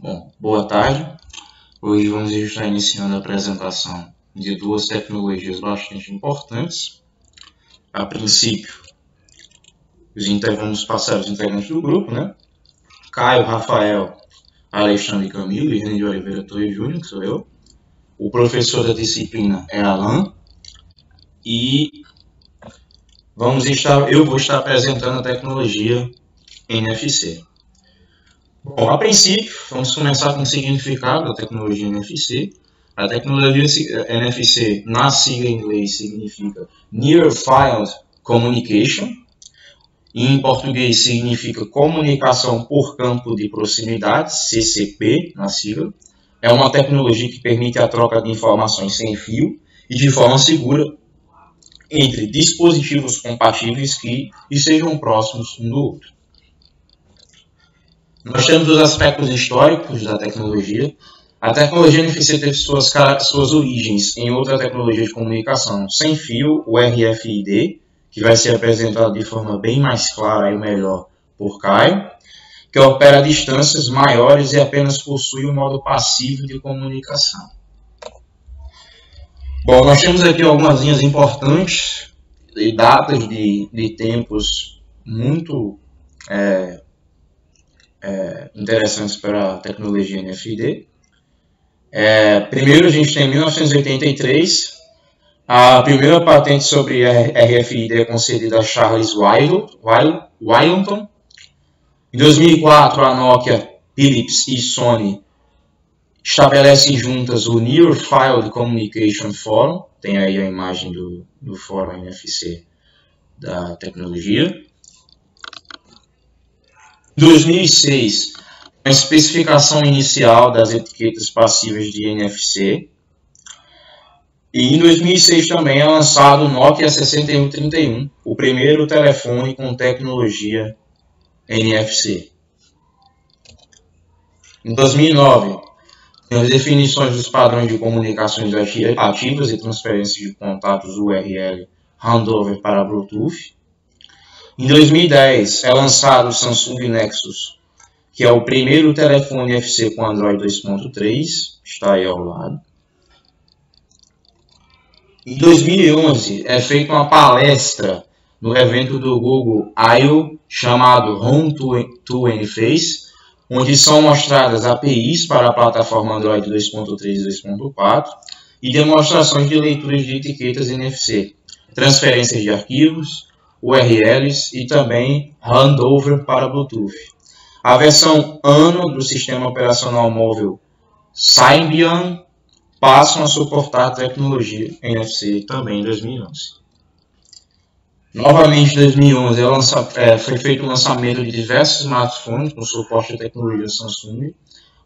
Bom, boa tarde. Hoje vamos estar iniciando a apresentação de duas tecnologias bastante importantes. A princípio, vamos passar os integrantes do grupo, né? Caio, Rafael, Alexandre Camilo e René de Oliveira Torres Júnior, que sou eu. O professor da disciplina é Alan. E eu vou estar apresentando a tecnologia NFC. Bom, a princípio, vamos começar com o significado da tecnologia NFC. A tecnologia NFC, na sigla em inglês, significa Near Field Communication. E em português significa Comunicação por Campo de Proximidade, CCP, na sigla. É uma tecnologia que permite a troca de informações sem fio e de forma segura entre dispositivos compatíveis que sejam próximos um do outro. Nós temos os aspectos históricos da tecnologia. A tecnologia NFC teve suas origens em outra tecnologia de comunicação sem fio, o RFID, que vai ser apresentado de forma bem mais clara e melhor por Caio, que opera a distâncias maiores e apenas possui um modo passivo de comunicação. Bom, nós temos aqui algumas linhas importantes e datas de tempos muito interessantes para a tecnologia NFC. Primeiro, a gente tem 1983, a primeira patente sobre RFID é concedida a Charles Wylanton. Em 2004, a Nokia, Philips e Sony estabelecem juntas o Near Field Communication Forum, tem aí a imagem do fórum NFC da tecnologia. Em 2006, a especificação inicial das etiquetas passivas de NFC. E em 2006 também é lançado o Nokia 6131, o primeiro telefone com tecnologia NFC. Em 2009, tem as definições dos padrões de comunicações ativas e transferência de contatos URL handover para Bluetooth. Em 2010 é lançado o Samsung Nexus, que é o primeiro telefone NFC com Android 2.3, está aí ao lado. Em 2011 é feita uma palestra no evento do Google I/O chamado Home to Interface, onde são mostradas APIs para a plataforma Android 2.3 e 2.4 e demonstrações de leituras de etiquetas NFC, transferências de arquivos, URLs e também handover para Bluetooth. A versão ano do sistema operacional móvel Symbian passam a suportar a tecnologia NFC também em 2011. Novamente, em 2011, foi feito o lançamento de diversos smartphones com suporte à tecnologia Samsung,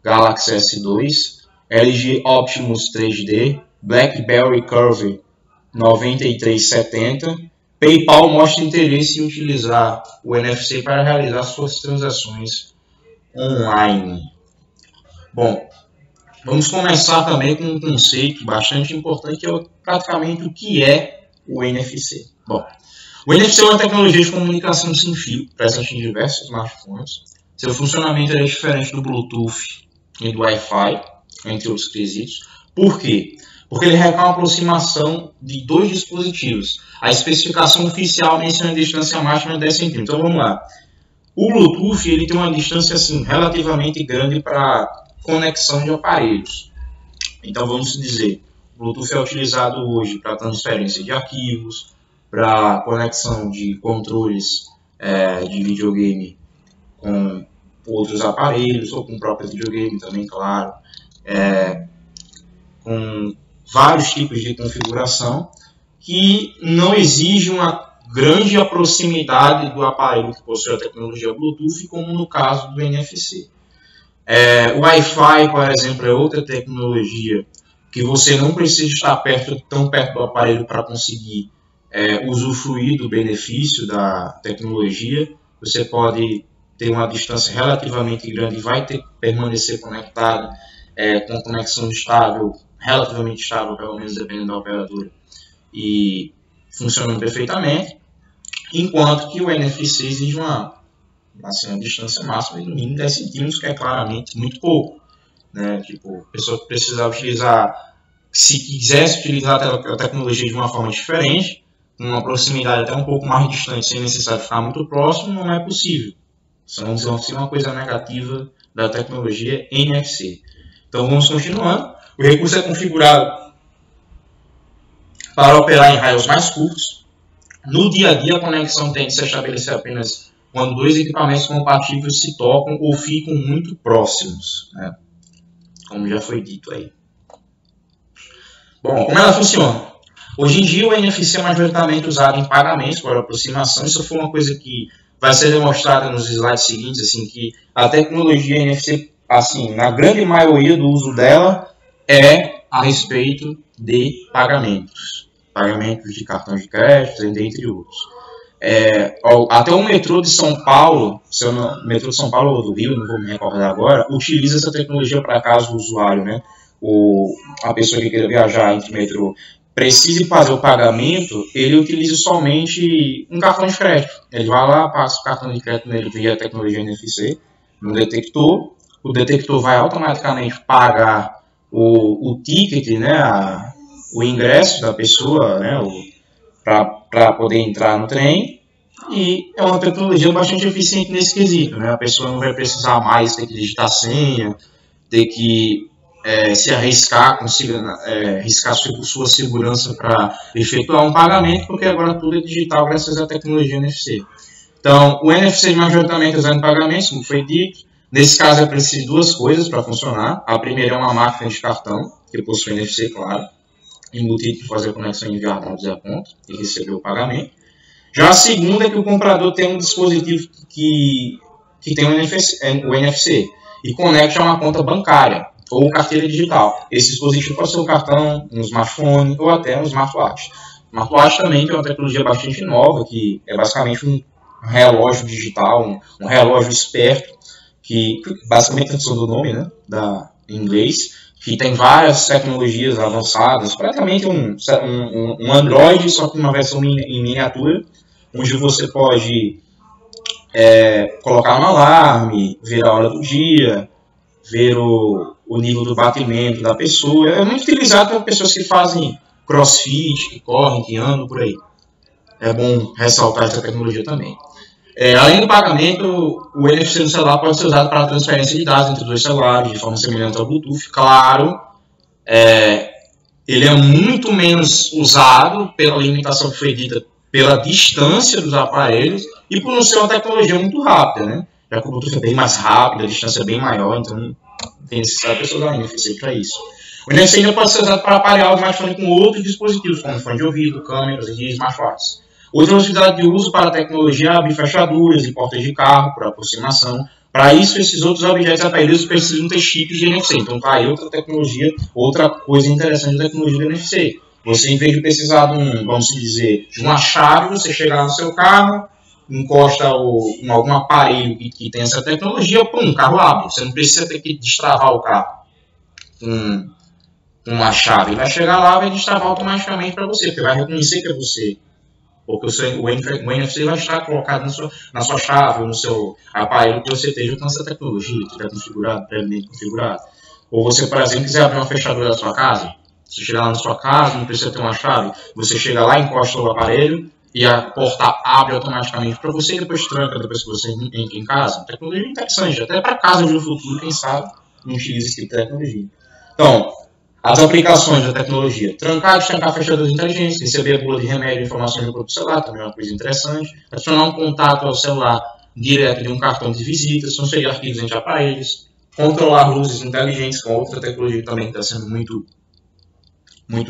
Galaxy S2, LG Optimus 3D, BlackBerry Curve 9370. PayPal mostra interesse em utilizar o NFC para realizar suas transações online. Bom, vamos começar também com um conceito bastante importante, que é praticamente o que é o NFC. Bom, o NFC é uma tecnologia de comunicação sem fio, presente em diversos smartphones. Seu funcionamento é diferente do Bluetooth e do Wi-Fi, entre outros quesitos. Por quê? Porque ele requer uma aproximação de dois dispositivos. A especificação oficial menciona a distância máxima de 10 cm. Então vamos lá. O Bluetooth ele tem uma distância assim, relativamente grande para conexão de aparelhos. Então vamos dizer, o Bluetooth é utilizado hoje para transferência de arquivos, para conexão de controles de videogame com outros aparelhos, ou com o próprio videogame também, claro. Com vários tipos de configuração que não exige uma grande proximidade do aparelho que possui a tecnologia Bluetooth, como no caso do NFC. O Wi-Fi, por exemplo, é outra tecnologia que você não precisa estar tão perto do aparelho para conseguir usufruir do benefício da tecnologia. Você pode ter uma distância relativamente grande e vai permanecer conectado com conexão estável, relativamente estável, pelo menos dependendo da operadora, e funcionando perfeitamente, enquanto que o NFC exige uma distância máxima de no mínimo 10 cm, que é claramente muito pouco. né? Tipo, a pessoa precisava utilizar, se quisesse utilizar a tecnologia de uma forma diferente, com uma proximidade até um pouco mais distante, sem necessidade de ficar muito próximo, não é possível. Isso não vai ser uma coisa negativa da tecnologia NFC. Então vamos continuando. O recurso é configurado para operar em raios mais curtos. No dia a dia, a conexão tem que se estabelecer apenas quando dois equipamentos compatíveis se tocam ou ficam muito próximos, né? Como já foi dito aí. Bom, como ela funciona? Hoje em dia, o NFC é majoritariamente usado em pagamentos por aproximação. Isso foi uma coisa que vai ser demonstrada nos slides seguintes, assim, que a tecnologia NFC, assim, na grande maioria do uso dela, é a respeito de pagamentos. Pagamentos de cartão de crédito, entre outros. Até o metrô de São Paulo, metrô de São Paulo ou do Rio, não vou me recordar agora, utiliza essa tecnologia para caso o usuário, né, a pessoa que queira viajar entre o metrô, precise fazer o pagamento, ele utiliza somente um cartão de crédito. Ele vai lá, passa o cartão de crédito nele via a tecnologia NFC, no detector, o detector vai automaticamente pagar o ticket, né, o ingresso da pessoa, né, para poder entrar no trem, e é uma tecnologia bastante eficiente nesse quesito, né? A pessoa não vai precisar mais ter que digitar senha, ter que se arriscar, arriscar sua segurança para efetuar um pagamento, porque agora tudo é digital graças à tecnologia NFC. Então, o NFC majoritariamente é usado em pagamentos, como foi dito. Nesse caso, é preciso de duas coisas para funcionar. A primeira é uma máquina de cartão, que possui NFC, claro, embutido para fazer a conexão e enviar dados à conta e receber o pagamento. Já a segunda é que o comprador tem um dispositivo que tem o NFC e conecta a uma conta bancária ou carteira digital. Esse dispositivo pode ser um cartão, um smartphone ou até um smartwatch. O smartwatch também tem uma tecnologia bastante nova, que é basicamente um relógio digital, um relógio esperto, que basicamente é a tradução do nome, né, em inglês, que tem várias tecnologias avançadas, praticamente um Android, só com uma versão em miniatura, onde você pode colocar um alarme, ver a hora do dia, ver o nível do batimento da pessoa. É muito utilizado por pessoas que fazem crossfit, que correm, que andam por aí. É bom ressaltar essa tecnologia também. Além do pagamento, o NFC no celular pode ser usado para a transferência de dados entre dois celulares, de forma semelhante ao Bluetooth. Claro, ele é muito menos usado pela limitação que foi dita pela distância dos aparelhos e por não ser uma tecnologia muito rápida, né? Já que o Bluetooth é bem mais rápido, a distância é bem maior, então tem necessidade de pessoas usar o NFC para isso. O NFC ainda pode ser usado para aparelhar o smartphone com outros dispositivos, como fone de ouvido, câmeras e smartwatches. Outra possibilidade de uso para a tecnologia é abrir fechaduras e portas de carro por aproximação. Para isso, esses outros objetos aparelhos precisam ter chips de NFC. Então, tá aí outra tecnologia, outra coisa interessante da tecnologia do NFC. Você, em vez de precisar vamos dizer, de uma chave, você chega lá no seu carro, encosta em algum aparelho que tem essa tecnologia, pum, o carro abre. Você não precisa ter que destravar o carro com uma chave. Ele vai chegar lá e vai destravar automaticamente para você, porque vai reconhecer que é você. Porque o NFC vai estar colocado na sua chave ou no seu aparelho que você esteja com essa tecnologia, que está configurado, previamente configurado. Ou você, por exemplo, quiser abrir uma fechadura da sua casa, você chega lá na sua casa, não precisa ter uma chave, você chega lá, encosta o aparelho e a porta abre automaticamente para você e depois tranca depois que você entra em casa. Tecnologia interessante, até para casas do futuro, quem sabe, não utiliza esse tipo de tecnologia. Então, as aplicações da tecnologia: trancar e destrancar fechaduras inteligentes, receber a bula de remédio e informações no próprio celular, também é uma coisa interessante. Adicionar um contato ao celular direto de um cartão de visitas, transferir arquivos entre aparelhos, controlar luzes inteligentes, com outra tecnologia também que está sendo muito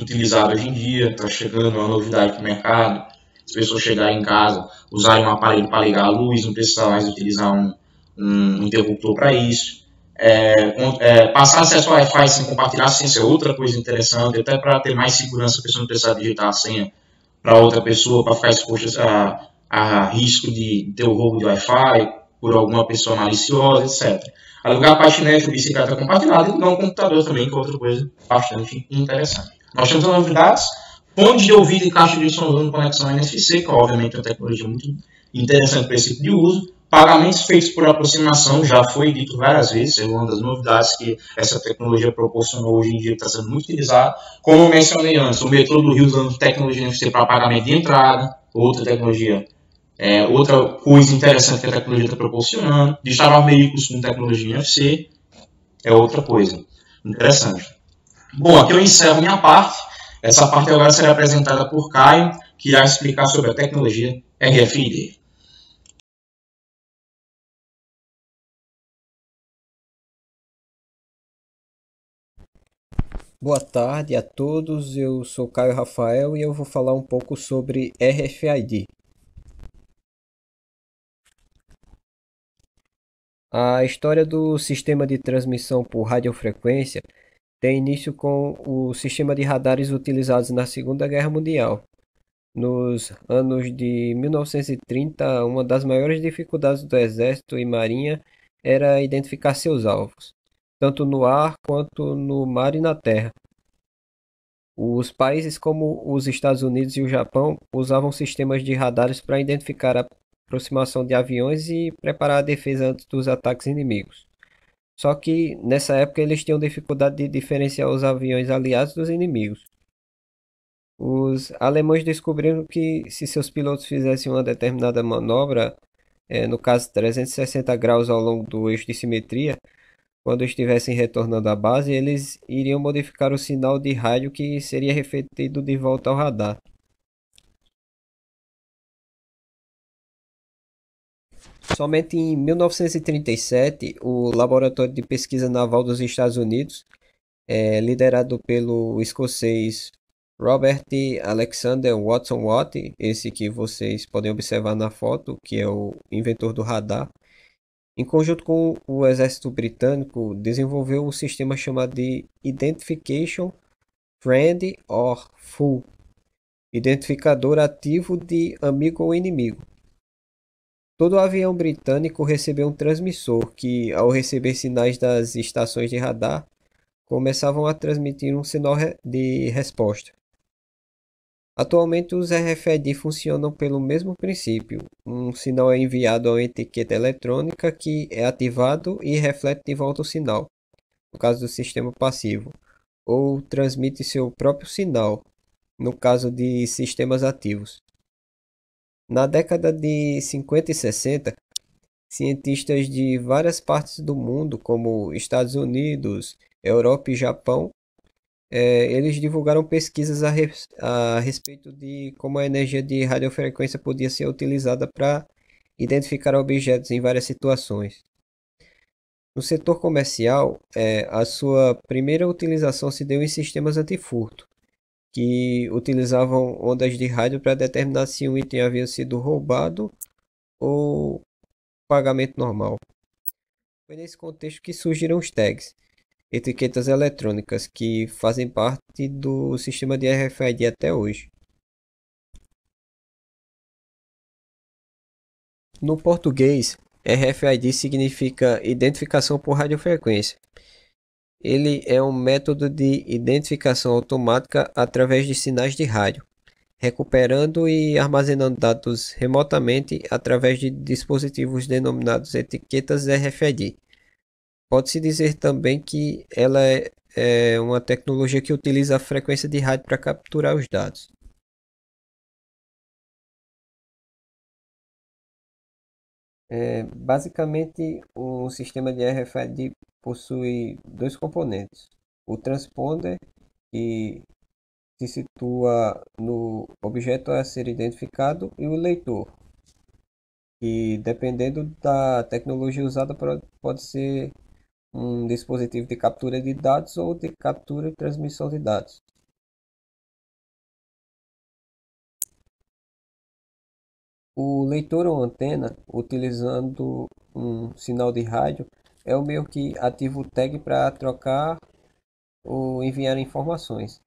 utilizada hoje em dia. Está chegando uma novidade para o mercado. As pessoas chegarem em casa, usarem um aparelho para ligar a luz, não precisar mais utilizar um interruptor para isso. Passar acesso ao Wi-Fi sem compartilhar a senha é outra coisa interessante, até para ter mais segurança, a pessoa não precisar digitar a senha para outra pessoa, para ficar exposta a risco de ter o roubo de Wi-Fi por alguma pessoa maliciosa, etc. Alugar patinete ou bicicleta compartilhada e ligar um computador também, que é outra coisa bastante interessante. Nós temos as novidades: fonte de ouvido e caixa de som usando conexão NFC, que obviamente é uma tecnologia muito interessante para esse tipo de uso. Pagamentos feitos por aproximação já foi dito várias vezes, é uma das novidades que essa tecnologia proporcionou hoje em dia, está sendo muito utilizada. Como eu mencionei antes, o metrô do Rio usando tecnologia NFC para pagamento de entrada, outra tecnologia, outra coisa interessante que a tecnologia está proporcionando. Destravar veículos com tecnologia NFC é outra coisa interessante. Bom, aqui eu encerro minha parte. Essa parte agora será apresentada por Caio, que irá explicar sobre a tecnologia RFID. Boa tarde a todos, eu sou Caio Rafael e eu vou falar um pouco sobre RFID. A história do sistema de transmissão por radiofrequência tem início com o sistema de radares utilizados na Segunda Guerra Mundial. Nos anos de 1930, uma das maiores dificuldades do Exército e Marinha era identificar seus alvos, tanto no ar quanto no mar e na terra. Os países como os Estados Unidos e o Japão usavam sistemas de radares para identificar a aproximação de aviões e preparar a defesa antes dos ataques inimigos. Só que nessa época eles tinham dificuldade de diferenciar os aviões aliados dos inimigos. Os alemães descobriram que se seus pilotos fizessem uma determinada manobra, no caso 360 graus ao longo do eixo de simetria, quando estivessem retornando à base, eles iriam modificar o sinal de rádio que seria refletido de volta ao radar. Somente em 1937, o Laboratório de Pesquisa Naval dos Estados Unidos, liderado pelo escocês Robert Alexander Watson Watt, esse que vocês podem observar na foto, que é o inventor do radar, em conjunto com o exército britânico, desenvolveu um sistema chamado de Identification Friend or Foe, identificador ativo de amigo ou inimigo. Todo avião britânico recebeu um transmissor que, ao receber sinais das estações de radar, começavam a transmitir um sinal de resposta. Atualmente, os RFID funcionam pelo mesmo princípio. Um sinal é enviado a uma etiqueta eletrônica que é ativado e reflete de volta o sinal, no caso do sistema passivo, ou transmite seu próprio sinal, no caso de sistemas ativos. Na década de 50 e 60, cientistas de várias partes do mundo, como Estados Unidos, Europa e Japão, eles divulgaram pesquisas a respeito de como a energia de radiofrequência podia ser utilizada para identificar objetos em várias situações. No setor comercial, a sua primeira utilização se deu em sistemas antifurto, que utilizavam ondas de rádio para determinar se um item havia sido roubado ou pagamento normal. Foi nesse contexto que surgiram os tags, etiquetas eletrônicas que fazem parte do sistema de RFID até hoje. No português, RFID significa identificação por radiofrequência. Ele é um método de identificação automática através de sinais de rádio, recuperando e armazenando dados remotamente através de dispositivos denominados etiquetas RFID. Pode-se dizer também que ela é uma tecnologia que utiliza a frequência de rádio para capturar os dados. Basicamente, o sistema de RFID possui dois componentes: o transponder, que se situa no objeto a ser identificado, e o leitor, que dependendo da tecnologia usada pode ser um dispositivo de captura de dados ou de captura e transmissão de dados. O leitor ou antena, utilizando um sinal de rádio, é o meio que ativa o tag para trocar ou enviar informações.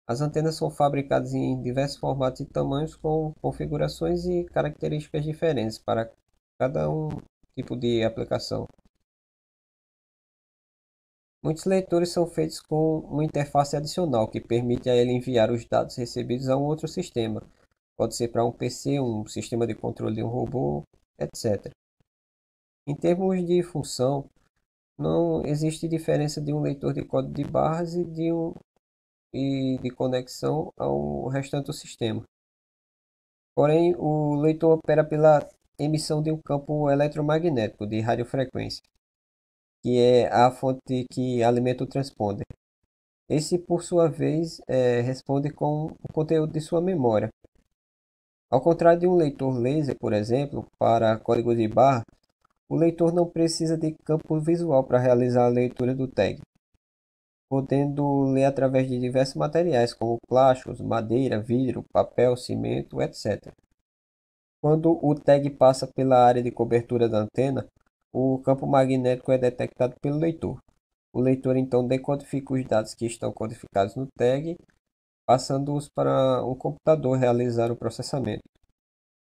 As antenas são fabricadas em diversos formatos e tamanhos com configurações e características diferentes para cada um tipo de aplicação. Muitos leitores são feitos com uma interface adicional que permite a ele enviar os dados recebidos a um outro sistema. Pode ser para um PC, um sistema de controle de um robô, etc. Em termos de função, não existe diferença de um leitor de código de barras e de conexão ao restante do sistema. Porém, o leitor opera pela emissão de um campo eletromagnético de radiofrequência, que é a fonte que alimenta o transponder. Esse, por sua vez, responde com o conteúdo de sua memória. Ao contrário de um leitor laser, por exemplo, para código de barra, o leitor não precisa de campo visual para realizar a leitura do tag, podendo ler através de diversos materiais, como plásticos, madeira, vidro, papel, cimento, etc. Quando o tag passa pela área de cobertura da antena, o campo magnético é detectado pelo leitor. O leitor então decodifica os dados que estão codificados no tag, passando-os para um computador realizar o processamento.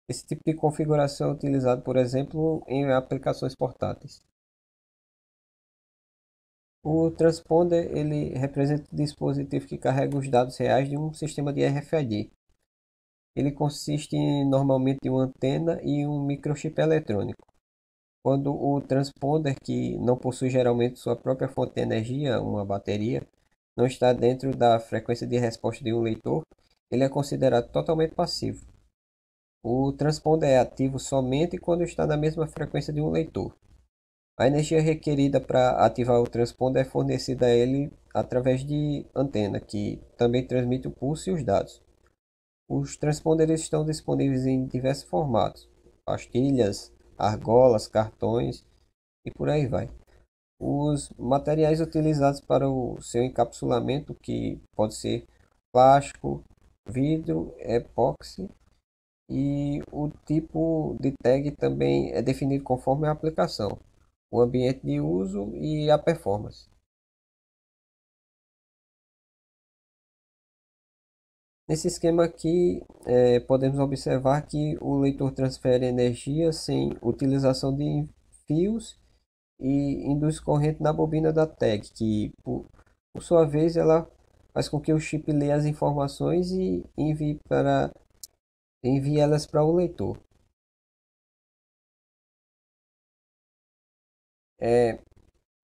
Esse tipo de configuração é utilizado, por exemplo, em aplicações portáteis. O transponder ele representa o dispositivo que carrega os dados reais de um sistema de RFID. Ele consiste normalmente em uma antena e um microchip eletrônico. Quando o transponder, que não possui geralmente sua própria fonte de energia, uma bateria, não está dentro da frequência de resposta de um leitor, ele é considerado totalmente passivo. O transponder é ativo somente quando está na mesma frequência de um leitor. A energia requerida para ativar o transponder é fornecida a ele através de antena, que também transmite o pulso e os dados. Os transponders estão disponíveis em diversos formatos: pastilhas, argolas, cartões e por aí vai. Os materiais utilizados para o seu encapsulamento, que pode ser plástico, vidro, epóxi, e o tipo de tag também é definido conforme a aplicação, o ambiente de uso e a performance. Nesse esquema aqui, podemos observar que o leitor transfere energia sem utilização de fios e induz corrente na bobina da tag, que por sua vez ela faz com que o chip leia as informações e envie elas para o leitor. É,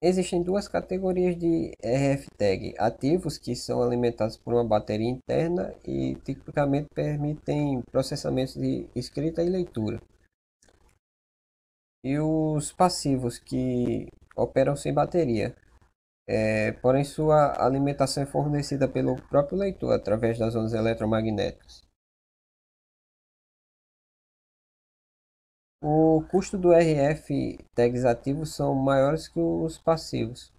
Existem duas categorias de RF tag: ativos, que são alimentados por uma bateria interna e tipicamente permitem processamentos de escrita e leitura, e os passivos, que operam sem bateria. Porém, sua alimentação é fornecida pelo próprio leitor através das ondas eletromagnéticas. O custo do RF tags ativos são maiores que os passivos,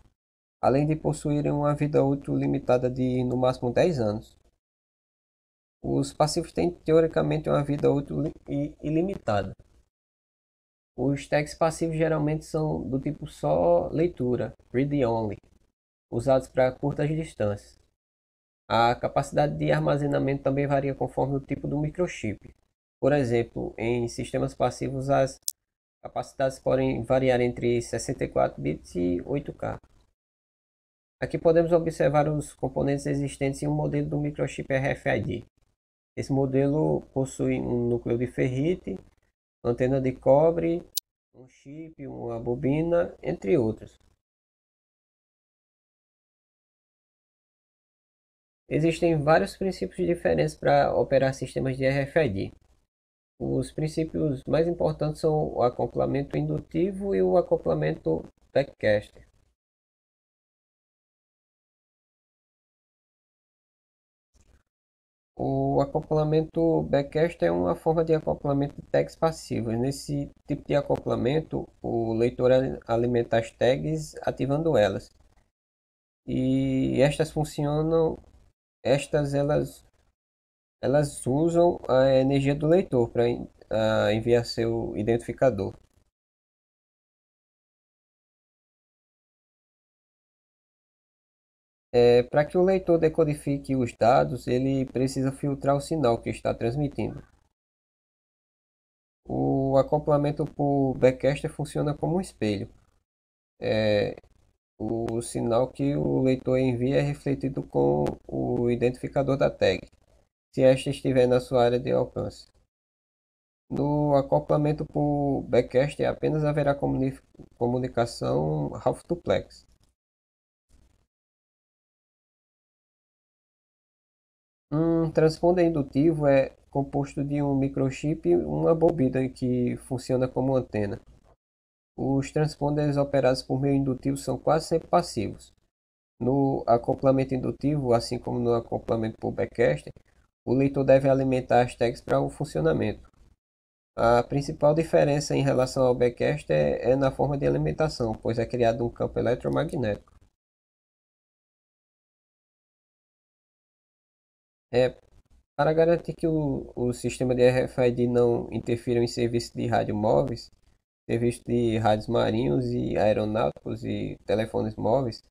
além de possuírem uma vida útil limitada de no máximo 10 anos. Os passivos têm teoricamente uma vida útil ilimitada. Os tags passivos geralmente são do tipo só leitura, read only, usados para curtas distâncias. A capacidade de armazenamento também varia conforme o tipo do microchip. Por exemplo, em sistemas passivos as capacidades podem variar entre 64 bits e 8K. Aqui podemos observar os componentes existentes em um modelo do microchip RFID. Esse modelo possui um núcleo de ferrite, antena de cobre, um chip, uma bobina, entre outros. Existem vários princípios diferentes para operar sistemas de RFID. Os princípios mais importantes são o acoplamento indutivo e o acoplamento backcaster. O acoplamento backcaster é uma forma de acoplamento de tags passivas. Nesse tipo de acoplamento, o leitor alimenta as tags ativando elas. E estas funcionam, elas usam a energia do leitor para enviar seu identificador. Para que o leitor decodifique os dados, ele precisa filtrar o sinal que está transmitindo. O acoplamento por backcaster funciona como um espelho. É, o sinal que o leitor envia é refletido com o identificador da tag, se esta estiver na sua área de alcance. No acoplamento por backcast apenas haverá comunicação half duplex. Um transponder indutivo é composto de um microchip e uma bobina que funciona como antena. Os transponders operados por meio indutivo são quase sempre passivos. No acoplamento indutivo, assim como no acoplamento por backcaster, o leitor deve alimentar as tags para o funcionamento. A principal diferença em relação ao backcaster é na forma de alimentação, pois é criado um campo eletromagnético. É, para garantir que o sistema de RFID não interfira em serviços de rádio móveis, serviços de rádios marinhos e aeronáuticos e telefones móveis,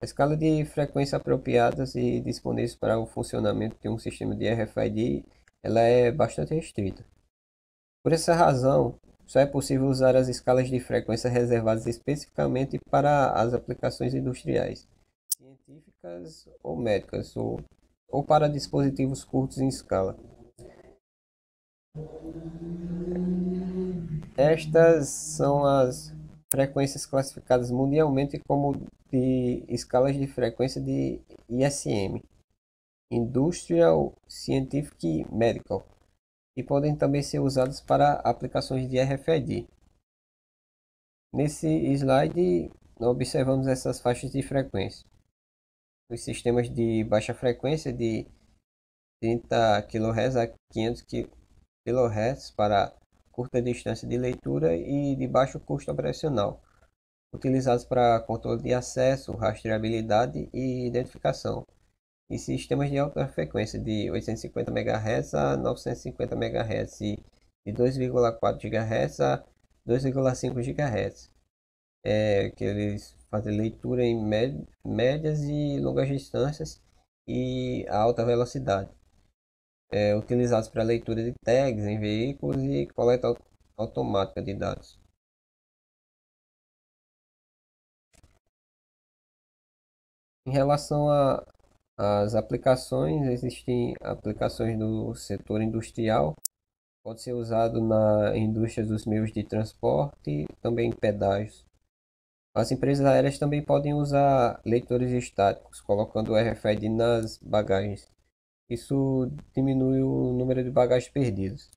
a escala de frequência apropriadas e disponíveis para o funcionamento de um sistema de RFID ela é bastante restrita. Por essa razão, só é possível usar as escalas de frequência reservadas especificamente para as aplicações industriais, científicas ou médicas, ou para dispositivos curtos em escala. Estas são as frequências classificadas mundialmente como de escalas de frequência de ISM, Industrial, Scientific e Medical, e podem também ser usadas para aplicações de RFID. Nesse slide, observamos essas faixas de frequência. Os sistemas de baixa frequência de 30 kHz a 500 kHz para curta distância de leitura e de baixo custo operacional, utilizados para controle de acesso, rastreabilidade e identificação, e sistemas de alta frequência de 850 MHz a 950 MHz e de 2,4 GHz a 2,5 GHz, que eles fazem leitura em médias e longas distâncias e a alta velocidade, utilizados para leitura de tags em veículos e coleta automática de dados. Em relação às aplicações, existem aplicações do setor industrial, pode ser usado na indústria dos meios de transporte, também em pedágios. As empresas aéreas também podem usar leitores estáticos, colocando o RFID nas bagagens. Isso diminui o número de bagagens perdidas.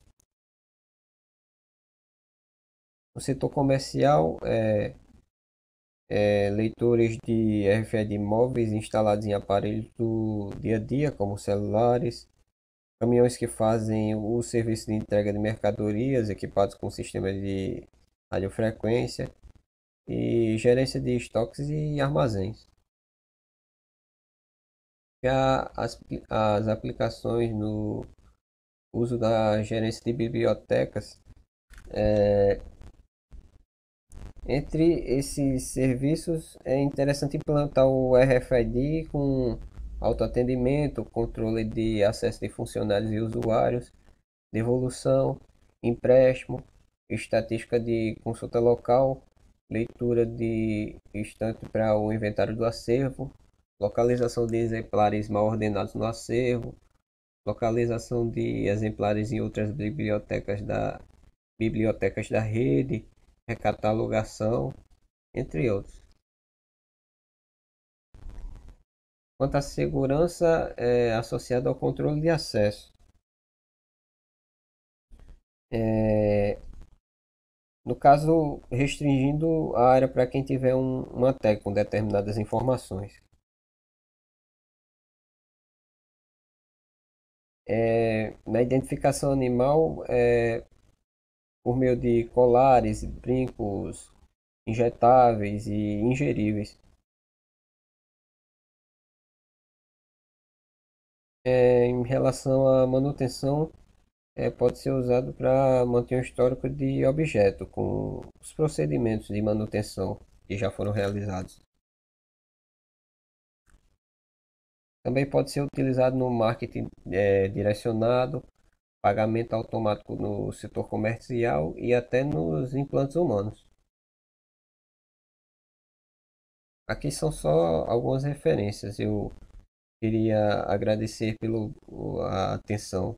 No setor comercial, leitores de RFID móveis instalados em aparelhos do dia a dia, como celulares, caminhões que fazem o serviço de entrega de mercadorias equipados com sistemas de radiofrequência e gerência de estoques e armazéns. Já as aplicações no uso da gerência de bibliotecas, entre esses serviços é interessante implantar o RFID com autoatendimento, controle de acesso de funcionários e usuários, devolução, empréstimo, estatística de consulta local, leitura de estante para o inventário do acervo, localização de exemplares mal ordenados no acervo, localização de exemplares em outras bibliotecas da rede, recatalogação, entre outros. Quanto à segurança associada ao controle de acesso, é, no caso, restringindo a área para quem tiver uma tag com determinadas informações. Na identificação animal, por meio de colares, brincos, injetáveis e ingeríveis. Em relação à manutenção, pode ser usado para manter um histórico de objeto com os procedimentos de manutenção que já foram realizados. Também pode ser utilizado no marketing direcionado, pagamento automático no setor comercial e até nos implantes humanos. Aqui são só algumas referências. Eu queria agradecer pela atenção.